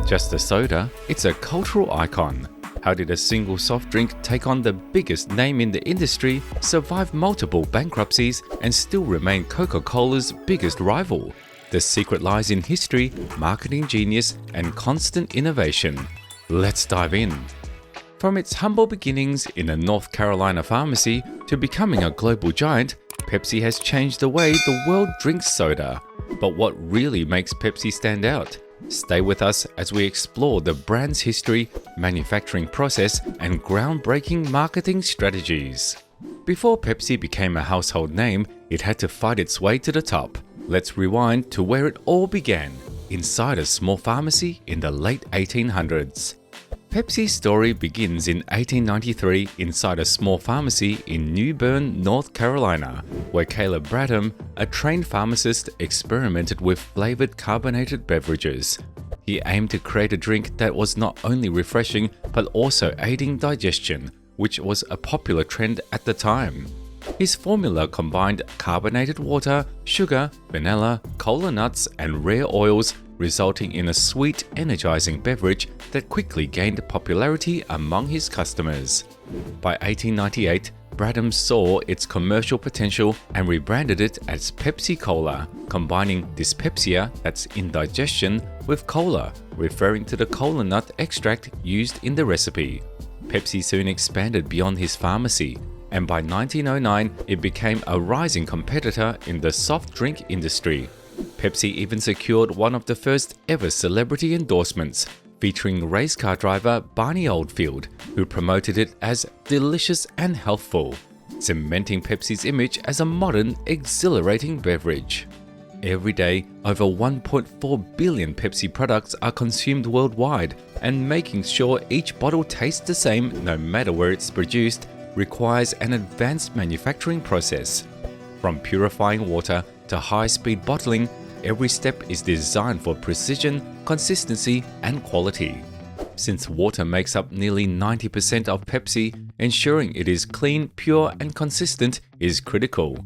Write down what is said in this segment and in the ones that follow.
just a soda, it's a cultural icon. How did a single soft drink take on the biggest name in the industry, survive multiple bankruptcies, and still remain Coca-Cola's biggest rival? The secret lies in history, marketing genius, and constant innovation. Let's dive in. From its humble beginnings in a North Carolina pharmacy to becoming a global giant, Pepsi has changed the way the world drinks soda. But what really makes Pepsi stand out? Stay with us as we explore the brand's history, manufacturing process, and groundbreaking marketing strategies. Before Pepsi became a household name, it had to fight its way to the top. Let's rewind to where it all began, inside a small pharmacy in the late 1800s. Pepsi's story begins in 1893 inside a small pharmacy in New Bern, North Carolina, where Caleb Bradham, a trained pharmacist, experimented with flavored carbonated beverages. He aimed to create a drink that was not only refreshing but also aiding digestion, which was a popular trend at the time. His formula combined carbonated water, sugar, vanilla, cola nuts, and rare oils, resulting in a sweet, energizing beverage that quickly gained popularity among his customers. By 1898, Bradham saw its commercial potential and rebranded it as Pepsi Cola, combining dyspepsia, that's indigestion, with cola, referring to the cola nut extract used in the recipe. Pepsi soon expanded beyond his pharmacy, and by 1909 it became a rising competitor in the soft drink industry. Pepsi even secured one of the first ever celebrity endorsements, featuring race car driver Barney Oldfield, who promoted it as delicious and healthful, cementing Pepsi's image as a modern, exhilarating beverage. Every day, over 1.4 billion Pepsi products are consumed worldwide, and making sure each bottle tastes the same no matter where it's produced requires an advanced manufacturing process. From purifying water to high-speed bottling, every step is designed for precision, consistency, and quality. Since water makes up nearly 90% of Pepsi, ensuring it is clean, pure, and consistent is critical.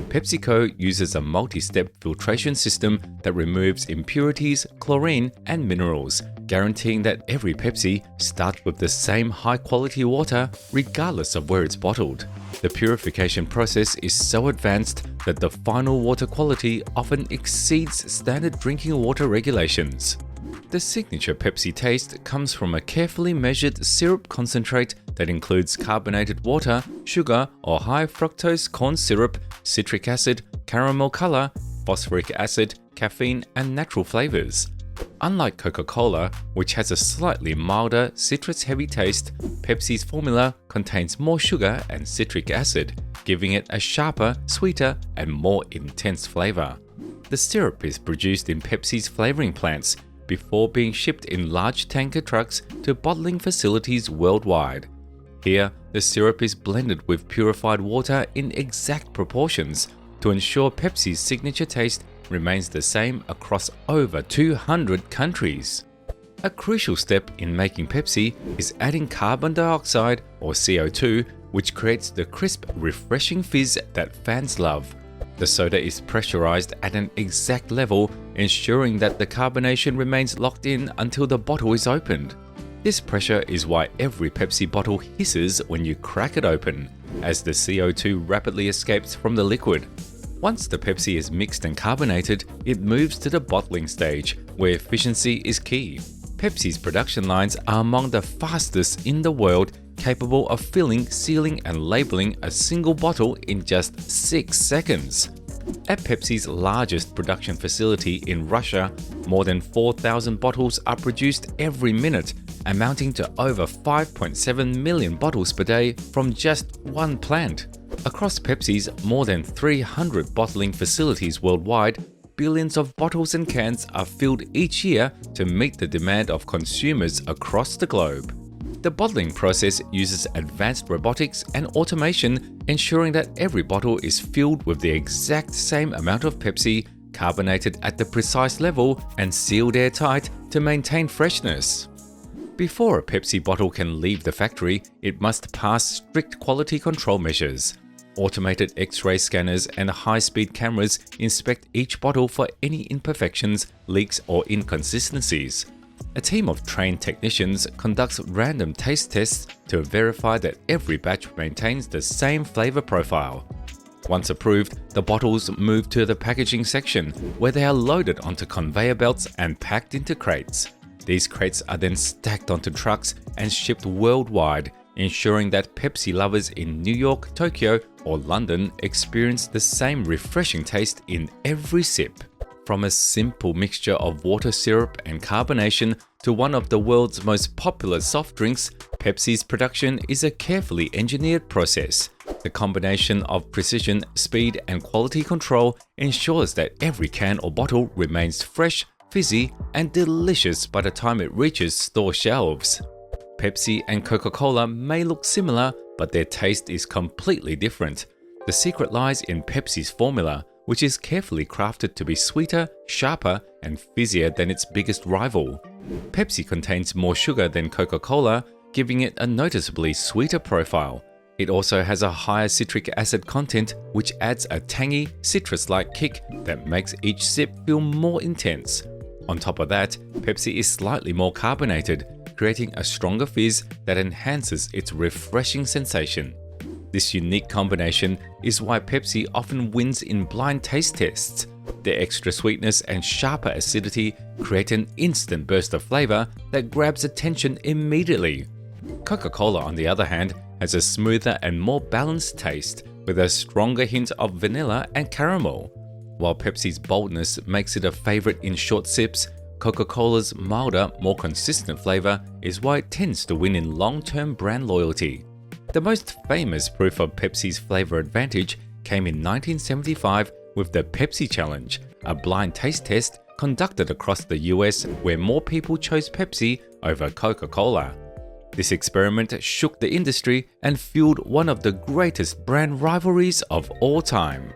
PepsiCo uses a multi-step filtration system that removes impurities, chlorine, and minerals, guaranteeing that every Pepsi starts with the same high-quality water regardless of where it's bottled. The purification process is so advanced that the final water quality often exceeds standard drinking water regulations. The signature Pepsi taste comes from a carefully measured syrup concentrate that includes carbonated water, sugar or high fructose corn syrup, citric acid, caramel color, phosphoric acid, caffeine, and natural flavors. Unlike Coca-Cola, which has a slightly milder, citrus-heavy taste, Pepsi's formula contains more sugar and citric acid, giving it a sharper, sweeter, and more intense flavor. The syrup is produced in Pepsi's flavoring plants before being shipped in large tanker trucks to bottling facilities worldwide. Here, the syrup is blended with purified water in exact proportions to ensure Pepsi's signature taste remains the same across over 200 countries. A crucial step in making Pepsi is adding carbon dioxide or CO2, which creates the crisp, refreshing fizz that fans love. The soda is pressurized at an exact level, ensuring that the carbonation remains locked in until the bottle is opened. This pressure is why every Pepsi bottle hisses when you crack it open, as the CO2 rapidly escapes from the liquid. Once the Pepsi is mixed and carbonated, it moves to the bottling stage, where efficiency is key. Pepsi's production lines are among the fastest in the world, capable of filling, sealing, and labeling a single bottle in just 6 seconds. At Pepsi's largest production facility in Russia, more than 4,000 bottles are produced every minute, amounting to over 5.7 million bottles per day from just one plant. Across Pepsi's more than 300 bottling facilities worldwide, billions of bottles and cans are filled each year to meet the demand of consumers across the globe. The bottling process uses advanced robotics and automation, ensuring that every bottle is filled with the exact same amount of Pepsi, carbonated at the precise level, and sealed airtight to maintain freshness. Before a Pepsi bottle can leave the factory, it must pass strict quality control measures. Automated X-ray scanners and high-speed cameras inspect each bottle for any imperfections, leaks, or inconsistencies. A team of trained technicians conducts random taste tests to verify that every batch maintains the same flavor profile. Once approved, the bottles move to the packaging section, where they are loaded onto conveyor belts and packed into crates. These crates are then stacked onto trucks and shipped worldwide, ensuring that Pepsi lovers in New York, Tokyo, or London experience the same refreshing taste in every sip. From a simple mixture of water syrup and carbonation to one of the world's most popular soft drinks, Pepsi's production is a carefully engineered process. The combination of precision, speed, and quality control ensures that every can or bottle remains fresh, fizzy, and delicious by the time it reaches store shelves. Pepsi and Coca-Cola may look similar, but their taste is completely different. The secret lies in Pepsi's formula, which is carefully crafted to be sweeter, sharper, and fizzier than its biggest rival. Pepsi contains more sugar than Coca-Cola, giving it a noticeably sweeter profile. It also has a higher citric acid content, which adds a tangy, citrus-like kick that makes each sip feel more intense. On top of that, Pepsi is slightly more carbonated, creating a stronger fizz that enhances its refreshing sensation. This unique combination is why Pepsi often wins in blind taste tests. Their extra sweetness and sharper acidity create an instant burst of flavor that grabs attention immediately. Coca-Cola, on the other hand, has a smoother and more balanced taste, with a stronger hint of vanilla and caramel. While Pepsi's boldness makes it a favorite in short sips, Coca-Cola's milder, more consistent flavor is why it tends to win in long-term brand loyalty. The most famous proof of Pepsi's flavor advantage came in 1975 with the Pepsi Challenge, a blind taste test conducted across the US where more people chose Pepsi over Coca-Cola. This experiment shook the industry and fueled one of the greatest brand rivalries of all time.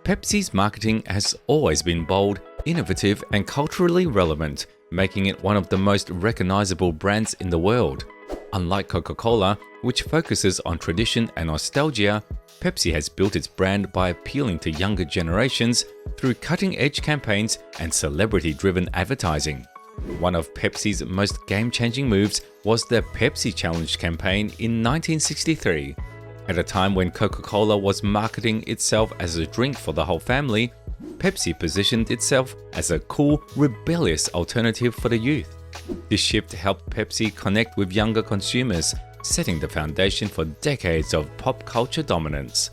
Pepsi's marketing has always been bold, innovative, and culturally relevant, making it one of the most recognizable brands in the world. Unlike Coca-Cola, which focuses on tradition and nostalgia, Pepsi has built its brand by appealing to younger generations through cutting-edge campaigns and celebrity-driven advertising. One of Pepsi's most game-changing moves was the Pepsi Challenge campaign in 1963. At a time when Coca-Cola was marketing itself as a drink for the whole family, Pepsi positioned itself as a cool, rebellious alternative for the youth. This shift helped Pepsi connect with younger consumers, setting the foundation for decades of pop culture dominance.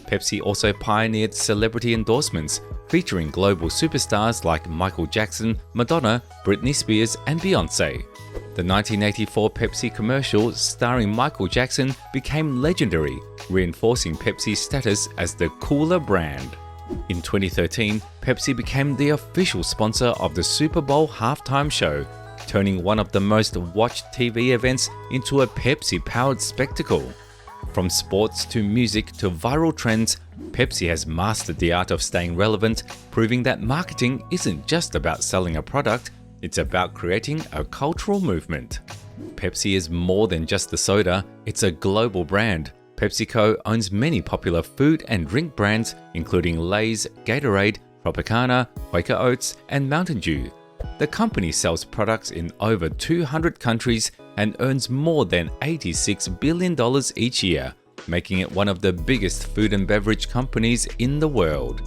Pepsi also pioneered celebrity endorsements, featuring global superstars like Michael Jackson, Madonna, Britney Spears, and Beyoncé. The 1984 Pepsi commercial starring Michael Jackson became legendary, reinforcing Pepsi's status as the cooler brand. In 2013, Pepsi became the official sponsor of the Super Bowl halftime show, turning one of the most watched TV events into a Pepsi-powered spectacle. From sports to music to viral trends, Pepsi has mastered the art of staying relevant, proving that marketing isn't just about selling a product, it's about creating a cultural movement. Pepsi is more than just a soda, it's a global brand. PepsiCo owns many popular food and drink brands, including Lay's, Gatorade, Tropicana, Quaker Oats, and Mountain Dew. The company sells products in over 200 countries and earns more than $86 billion each year, making it one of the biggest food and beverage companies in the world.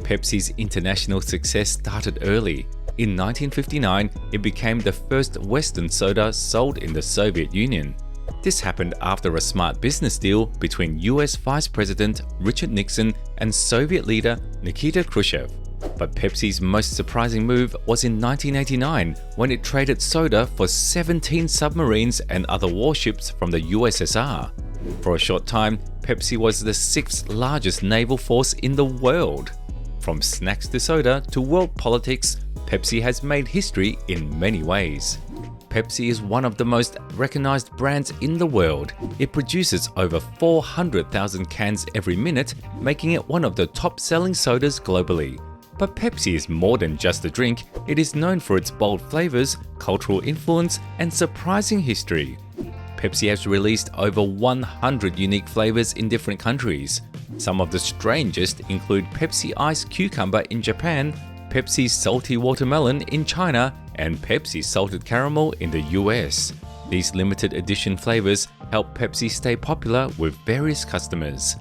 Pepsi's international success started early. In 1959, it became the first Western soda sold in the Soviet Union. This happened after a smart business deal between US Vice President Richard Nixon and Soviet leader Nikita Khrushchev. But Pepsi's most surprising move was in 1989, when it traded soda for 17 submarines and other warships from the USSR. For a short time, Pepsi was the 6th largest naval force in the world. From snacks to soda to world politics, Pepsi has made history in many ways. Pepsi is one of the most recognized brands in the world. It produces over 400,000 cans every minute, making it one of the top-selling sodas globally. But Pepsi is more than just a drink. It is known for its bold flavors, cultural influence, and surprising history. Pepsi has released over 100 unique flavors in different countries. Some of the strangest include Pepsi Ice Cucumber in Japan, Pepsi Salty Watermelon in China, and Pepsi Salted Caramel in the US. These limited edition flavors help Pepsi stay popular with various customers.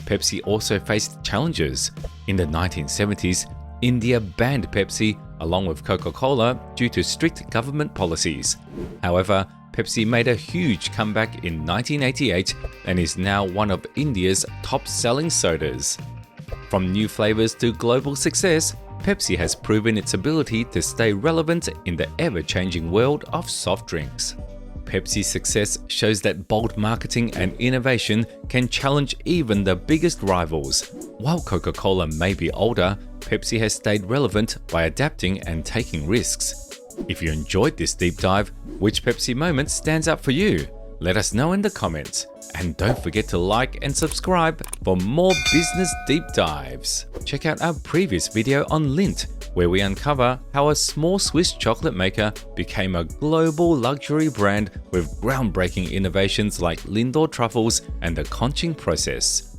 Pepsi also faced challenges. In the 1970s, India banned Pepsi along with Coca-Cola due to strict government policies. However, Pepsi made a huge comeback in 1988 and is now one of India's top-selling sodas. From new flavors to global success, Pepsi has proven its ability to stay relevant in the ever-changing world of soft drinks. Pepsi's success shows that bold marketing and innovation can challenge even the biggest rivals. While Coca-Cola may be older, Pepsi has stayed relevant by adapting and taking risks. If you enjoyed this deep dive, which Pepsi moment stands out for you? Let us know in the comments. And don't forget to like and subscribe for more business deep dives. Check out our previous video on Lindt, where we uncover how a small Swiss chocolate maker became a global luxury brand with groundbreaking innovations like Lindor truffles and the conching process.